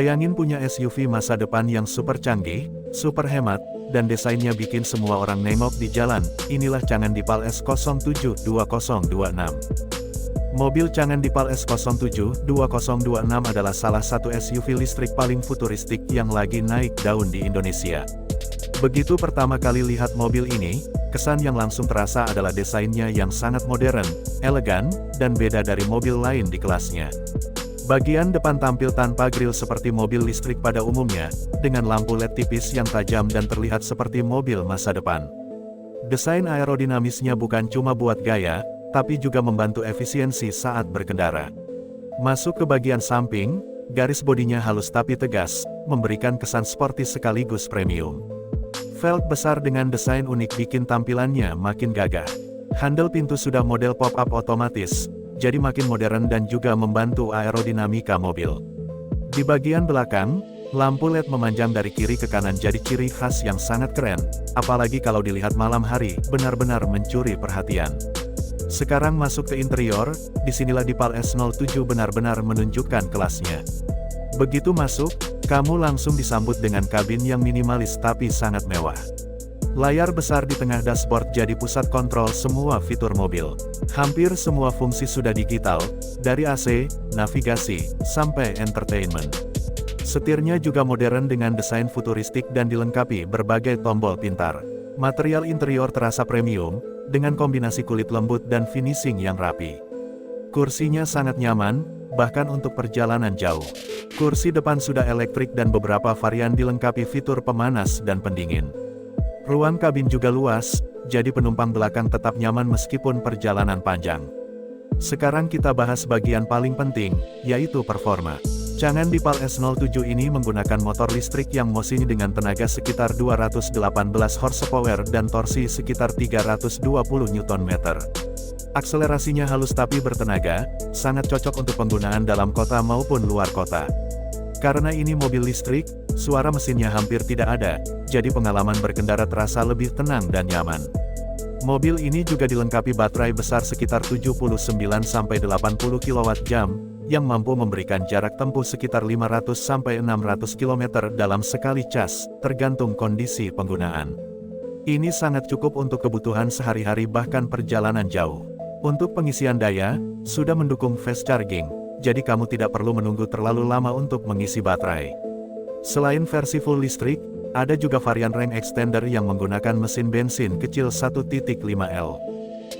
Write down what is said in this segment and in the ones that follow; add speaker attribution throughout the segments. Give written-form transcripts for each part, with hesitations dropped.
Speaker 1: Bayangin punya SUV masa depan yang super canggih, super hemat, dan desainnya bikin semua orang nengok di jalan. Inilah Chang'an Deepal S07 2026. Mobil Chang'an Deepal S07 2026 adalah salah satu SUV listrik paling futuristik yang lagi naik daun di Indonesia. Begitu pertama kali lihat mobil ini, kesan yang langsung terasa adalah desainnya yang sangat modern, elegan, dan beda dari mobil lain di kelasnya. Bagian depan tampil tanpa grill seperti mobil listrik pada umumnya, dengan lampu LED tipis yang tajam dan terlihat seperti mobil masa depan. Desain aerodinamisnya bukan cuma buat gaya, tapi juga membantu efisiensi saat berkendara. Masuk ke bagian samping, garis bodinya halus tapi tegas, memberikan kesan sporty sekaligus premium. Velg besar dengan desain unik bikin tampilannya makin gagah. Handle pintu sudah model pop-up otomatis, jadi makin modern dan juga membantu aerodinamika mobil. Di bagian belakang, lampu LED memanjang dari kiri ke kanan jadi ciri khas yang sangat keren, apalagi kalau dilihat malam hari, benar-benar mencuri perhatian. Sekarang masuk ke interior, disinilah Deepal S07 benar-benar menunjukkan kelasnya. Begitu masuk, kamu langsung disambut dengan kabin yang minimalis tapi sangat mewah. Layar besar di tengah dashboard jadi pusat kontrol semua fitur mobil. Hampir semua fungsi sudah digital, dari AC, navigasi, sampai entertainment. Setirnya juga modern dengan desain futuristik dan dilengkapi berbagai tombol pintar. Material interior terasa premium, dengan kombinasi kulit lembut dan finishing yang rapi. Kursinya sangat nyaman, bahkan untuk perjalanan jauh. Kursi depan sudah elektrik dan beberapa varian dilengkapi fitur pemanas dan pendingin. Ruang kabin juga luas, jadi penumpang belakang tetap nyaman meskipun perjalanan panjang. Sekarang kita bahas bagian paling penting, yaitu performa. Chang'an Deepal S07 ini menggunakan motor listrik yang mesin dengan tenaga sekitar 218 horsepower dan torsi sekitar 320 Nm. Akselerasinya halus tapi bertenaga, sangat cocok untuk penggunaan dalam kota maupun luar kota. Karena ini mobil listrik, suara mesinnya hampir tidak ada, jadi pengalaman berkendara terasa lebih tenang dan nyaman. Mobil ini juga dilengkapi baterai besar sekitar 79–80 kWh, yang mampu memberikan jarak tempuh sekitar 500–600 km dalam sekali cas, tergantung kondisi penggunaan. Ini sangat cukup untuk kebutuhan sehari-hari bahkan perjalanan jauh. Untuk pengisian daya, sudah mendukung fast charging, jadi kamu tidak perlu menunggu terlalu lama untuk mengisi baterai. Selain versi full listrik, ada juga varian range extender yang menggunakan mesin bensin kecil 1.5L.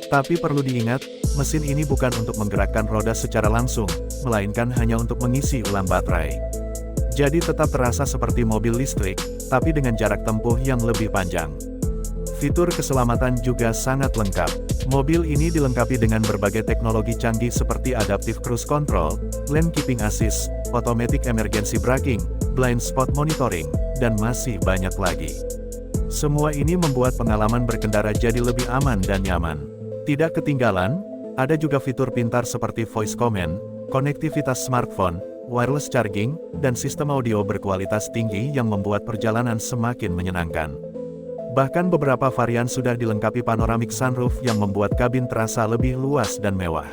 Speaker 1: Tapi perlu diingat, mesin ini bukan untuk menggerakkan roda secara langsung, melainkan hanya untuk mengisi ulang baterai. Jadi tetap terasa seperti mobil listrik, tapi dengan jarak tempuh yang lebih panjang. Fitur keselamatan juga sangat lengkap. Mobil ini dilengkapi dengan berbagai teknologi canggih seperti Adaptive Cruise Control, Lane Keeping Assist, Automatic Emergency Braking, Blind Spot Monitoring, dan masih banyak lagi. Semua ini membuat pengalaman berkendara jadi lebih aman dan nyaman. Tidak ketinggalan, ada juga fitur pintar seperti voice command, konektivitas smartphone, wireless charging, dan sistem audio berkualitas tinggi yang membuat perjalanan semakin menyenangkan. Bahkan beberapa varian sudah dilengkapi panoramic sunroof yang membuat kabin terasa lebih luas dan mewah.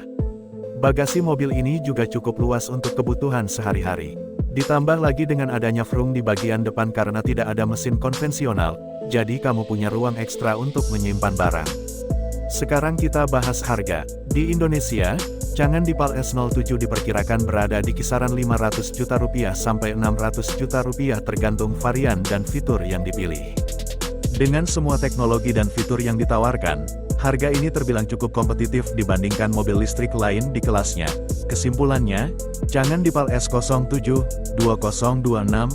Speaker 1: Bagasi mobil ini juga cukup luas untuk kebutuhan sehari-hari. Ditambah lagi dengan adanya frunk di bagian depan karena tidak ada mesin konvensional, jadi kamu punya ruang ekstra untuk menyimpan barang. Sekarang kita bahas harga. Di Indonesia, Chang'an Deepal S07 diperkirakan berada di kisaran Rp500 juta sampai Rp600 juta tergantung varian dan fitur yang dipilih. Dengan semua teknologi dan fitur yang ditawarkan, harga ini terbilang cukup kompetitif dibandingkan mobil listrik lain di kelasnya. Kesimpulannya, Chang'an Deepal S07 2026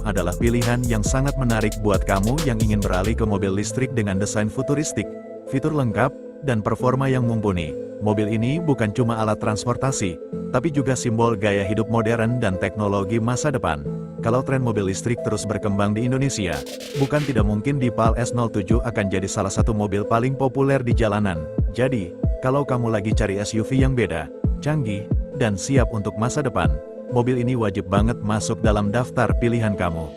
Speaker 1: adalah pilihan yang sangat menarik buat kamu yang ingin beralih ke mobil listrik dengan desain futuristik, fitur lengkap, dan performa yang mumpuni. Mobil ini bukan cuma alat transportasi, tapi juga simbol gaya hidup modern dan teknologi masa depan. Kalau tren mobil listrik terus berkembang di Indonesia, bukan tidak mungkin Deepal S07 akan jadi salah satu mobil paling populer di jalanan. Jadi, kalau kamu lagi cari SUV yang beda, canggih, dan siap untuk masa depan, mobil ini wajib banget masuk dalam daftar pilihan kamu.